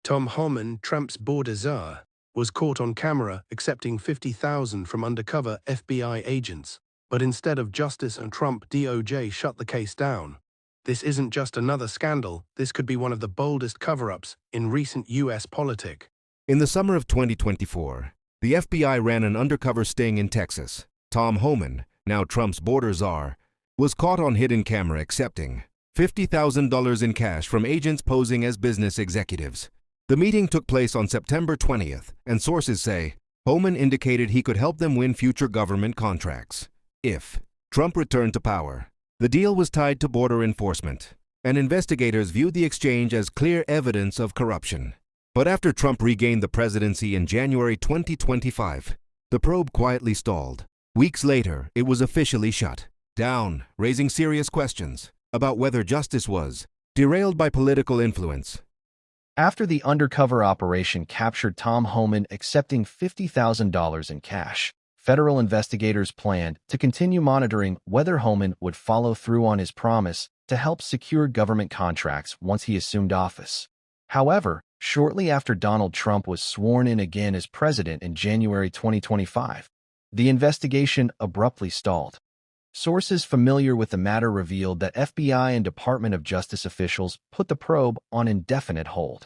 Tom Homan, Trump's border czar, was caught on camera accepting $50,000 from undercover FBI agents. But instead of justice and Trump, DOJ shut the case down. This isn't just another scandal, this could be one of the boldest cover-ups in recent U.S. politics. In the summer of 2024, the FBI ran an undercover sting in Texas. Tom Homan, now Trump's border czar, was caught on hidden camera accepting $50,000 in cash from agents posing as business executives. The meeting took place on September 20th, and sources say Homan indicated he could help them win future government contracts if Trump returned to power. The deal was tied to border enforcement, and investigators viewed the exchange as clear evidence of corruption. But after Trump regained the presidency in January 2025, the probe quietly stalled. Weeks later, it was officially shut down, raising serious questions about whether justice was derailed by political influence. After the undercover operation captured Tom Homan accepting $50,000 in cash, federal investigators planned to continue monitoring whether Homan would follow through on his promise to help secure government contracts once he assumed office. However, shortly after Donald Trump was sworn in again as president in January 2025, the investigation abruptly stalled. Sources familiar with the matter revealed that FBI and Department of Justice officials put the probe on indefinite hold.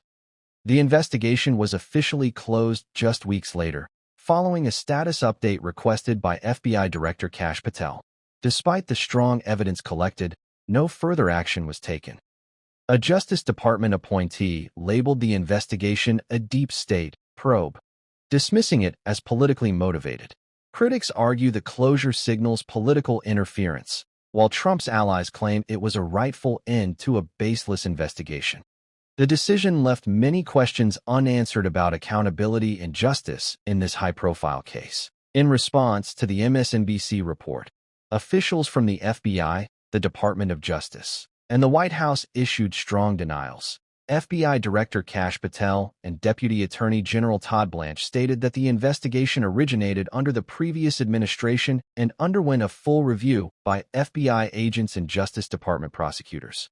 The investigation was officially closed just weeks later, following a status update requested by FBI Director Kash Patel. Despite the strong evidence collected, no further action was taken. A Justice Department appointee labeled the investigation a deep state probe, dismissing it as politically motivated. Critics argue the closure signals political interference, while Trump's allies claim it was a rightful end to a baseless investigation. The decision left many questions unanswered about accountability and justice in this high-profile case. In response to the MSNBC report, officials from the FBI, the Department of Justice, and the White House issued strong denials. FBI Director Kash Patel and Deputy Attorney General Todd Blanche stated that the investigation originated under the previous administration and underwent a full review by FBI agents and Justice Department prosecutors.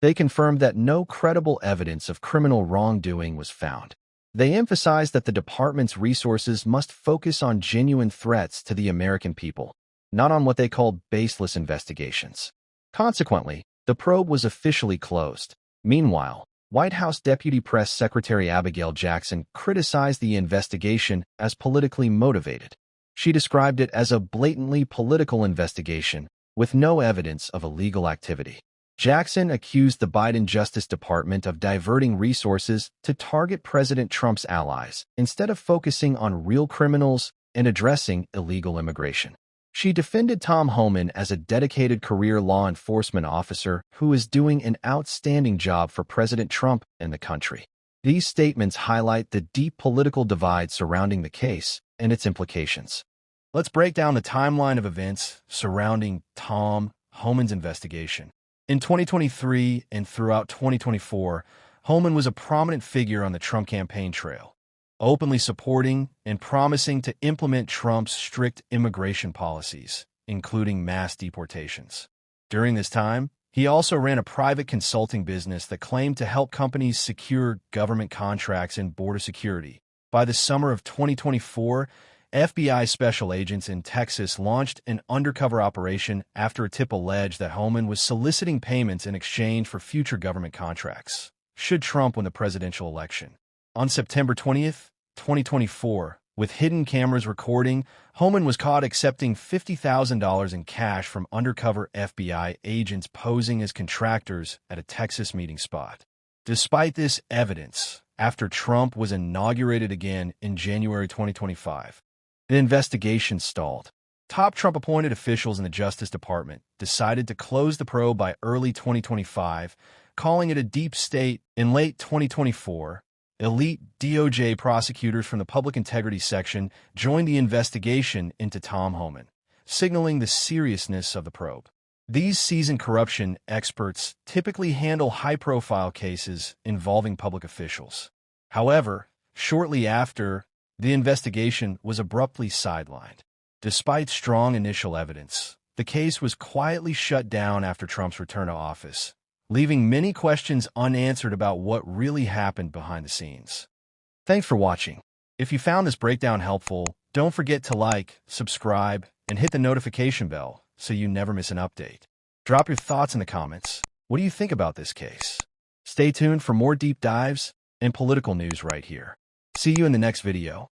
They confirmed that no credible evidence of criminal wrongdoing was found. They emphasized that the department's resources must focus on genuine threats to the American people, not on what they called baseless investigations. Consequently, the probe was officially closed. Meanwhile, White House Deputy Press Secretary Abigail Jackson criticized the investigation as politically motivated. She described it as a blatantly political investigation with no evidence of illegal activity. Jackson accused the Biden Justice Department of diverting resources to target President Trump's allies instead of focusing on real criminals and addressing illegal immigration. She defended Tom Homan as a dedicated career law enforcement officer who is doing an outstanding job for President Trump and the country. These statements highlight the deep political divide surrounding the case and its implications. Let's break down the timeline of events surrounding Tom Homan's investigation. In 2023 and throughout 2024, Homan was a prominent figure on the Trump campaign trail, openly supporting and promising to implement Trump's strict immigration policies, including mass deportations. During this time, he also ran a private consulting business that claimed to help companies secure government contracts in border security. By the summer of 2024, FBI special agents in Texas launched an undercover operation after a tip alleged that Homan was soliciting payments in exchange for future government contracts, should Trump win the presidential election. On September 20th, 2024, with hidden cameras recording, Homan was caught accepting $50,000 in cash from undercover FBI agents posing as contractors at a Texas meeting spot. Despite this evidence, after Trump was inaugurated again in January 2025, the investigation stalled. Top Trump-appointed officials in the Justice Department decided to close the probe by early 2025, calling it a deep state. In late 2024, elite DOJ prosecutors from the Public Integrity Section joined the investigation into Tom Homan, signaling the seriousness of the probe. These seasoned corruption experts typically handle high-profile cases involving public officials. However, shortly after, the investigation was abruptly sidelined. Despite strong initial evidence, the case was quietly shut down after Trump's return to office, leaving many questions unanswered about what really happened behind the scenes. Thanks for watching. If you found this breakdown helpful, don't forget to like, subscribe, and hit the notification bell so you never miss an update. Drop your thoughts in the comments. What do you think about this case? Stay tuned for more deep dives and political news right here. See you in the next video.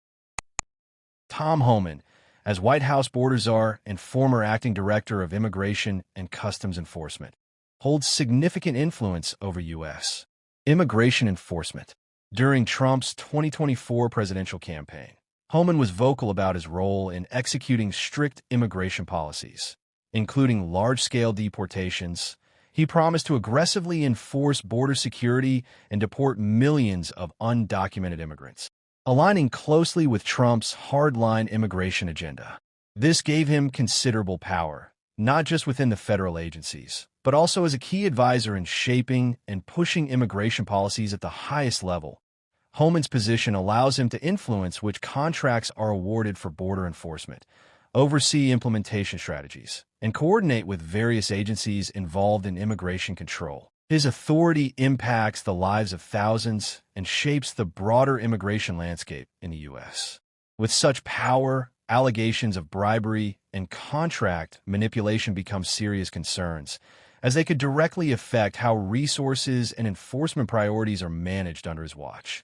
Tom Homan, as White House border czar and former acting director of Immigration and Customs Enforcement, holds significant influence over U.S. immigration enforcement. During Trump's 2024 presidential campaign, Homan was vocal about his role in executing strict immigration policies, including large-scale deportations. He promised to aggressively enforce border security and deport millions of undocumented immigrants, aligning closely with Trump's hardline immigration agenda. This gave him considerable power, not just within the federal agencies, but also as a key advisor in shaping and pushing immigration policies at the highest level. Homan's position allows him to influence which contracts are awarded for border enforcement, oversee implementation strategies, and coordinate with various agencies involved in immigration control. His authority impacts the lives of thousands and shapes the broader immigration landscape in the U.S. With such power, allegations of bribery and contract manipulation become serious concerns, as they could directly affect how resources and enforcement priorities are managed under his watch.